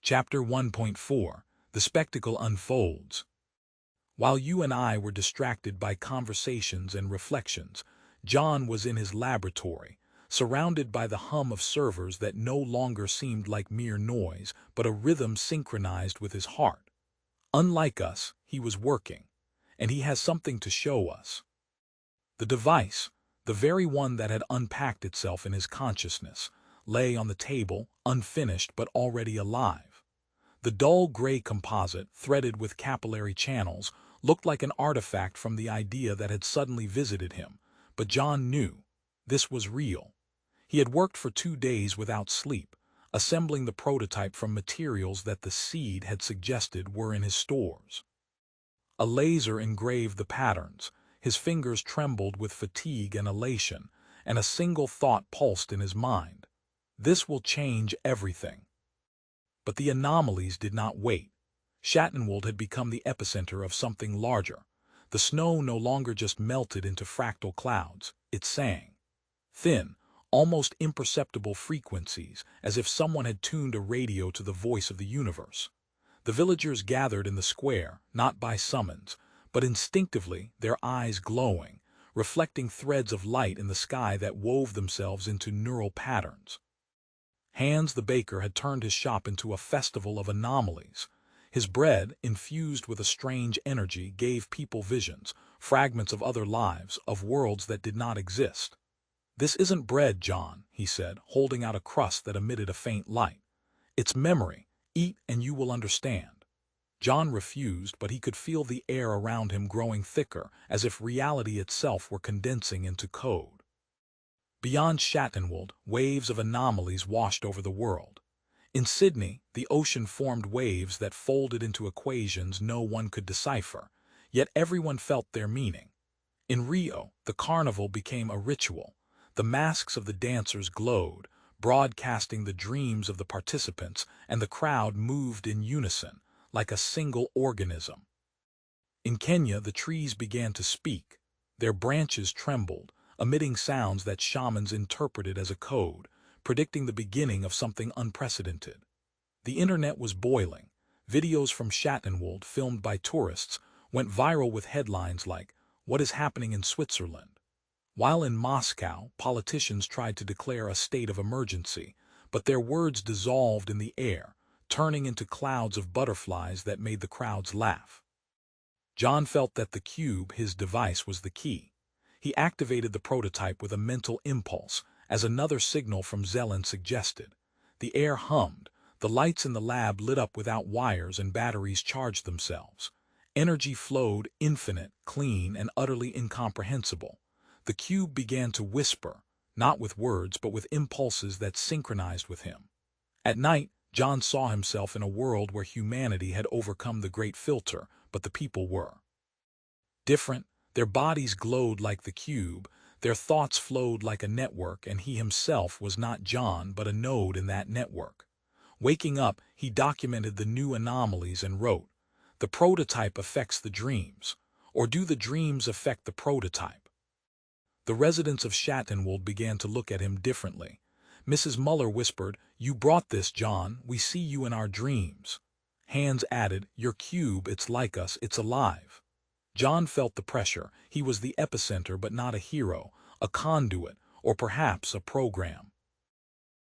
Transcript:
Chapter 1.4 The Spectacle Unfolds. While you and I were distracted by conversations and reflections, John was in his laboratory, surrounded by the hum of servers that no longer seemed like mere noise, but a rhythm synchronized with his heart. Unlike us, he was working, and he has something to show us. The device, the very one that had unpacked itself in his consciousness, lay on the table, unfinished but already alive. The dull gray composite, threaded with capillary channels, looked like an artifact from the idea that had suddenly visited him, but John knew this was real. He had worked for 2 days without sleep, assembling the prototype from materials that the seed had suggested were in his stores. A laser engraved the patterns, his fingers trembled with fatigue and elation, and a single thought pulsed in his mind. This will change everything. But the anomalies did not wait. Schattenwald had become the epicenter of something larger. The snow no longer just melted into fractal clouds, it sang. Thin, almost imperceptible frequencies, as if someone had tuned a radio to the voice of the universe. The villagers gathered in the square, not by summons, but instinctively, their eyes glowing, reflecting threads of light in the sky that wove themselves into neural patterns. Hans the baker had turned his shop into a festival of anomalies. His bread, infused with a strange energy, gave people visions, fragments of other lives, of worlds that did not exist. "This isn't bread, John," he said, holding out a crust that emitted a faint light. "It's memory. Eat and you will understand." John refused, but he could feel the air around him growing thicker, as if reality itself were condensing into code. Beyond Schattenwald, waves of anomalies washed over the world. In Sydney, the ocean formed waves that folded into equations no one could decipher, yet everyone felt their meaning. In Rio, the carnival became a ritual. The masks of the dancers glowed, broadcasting the dreams of the participants, and the crowd moved in unison, like a single organism. In Kenya, the trees began to speak. Their branches trembled, emitting sounds that shamans interpreted as a code, predicting the beginning of something unprecedented. The internet was boiling. Videos from Schattenwald, filmed by tourists, went viral with headlines like, "What is happening in Switzerland?" While in Moscow, politicians tried to declare a state of emergency, but their words dissolved in the air, turning into clouds of butterflies that made the crowds laugh. John felt that the cube, his device, was the key. He activated the prototype with a mental impulse, as another signal from XELAN suggested. The air hummed, the lights in the lab lit up without wires, and batteries charged themselves. Energy flowed, infinite, clean, and utterly incomprehensible. The cube began to whisper, not with words but with impulses that synchronized with him. At night, John saw himself in a world where humanity had overcome the great filter, but the people were different. Their bodies glowed like the cube, their thoughts flowed like a network, and he himself was not John but a node in that network. Waking up, he documented the new anomalies and wrote, "The prototype affects the dreams, or do the dreams affect the prototype?" The residents of Schattenwald began to look at him differently. Mrs. Muller whispered, "You brought this, John. We see you in our dreams." Hans added, "Your cube, it's like us, it's alive." John felt the pressure. He was the epicenter but not a hero, a conduit, or perhaps a program.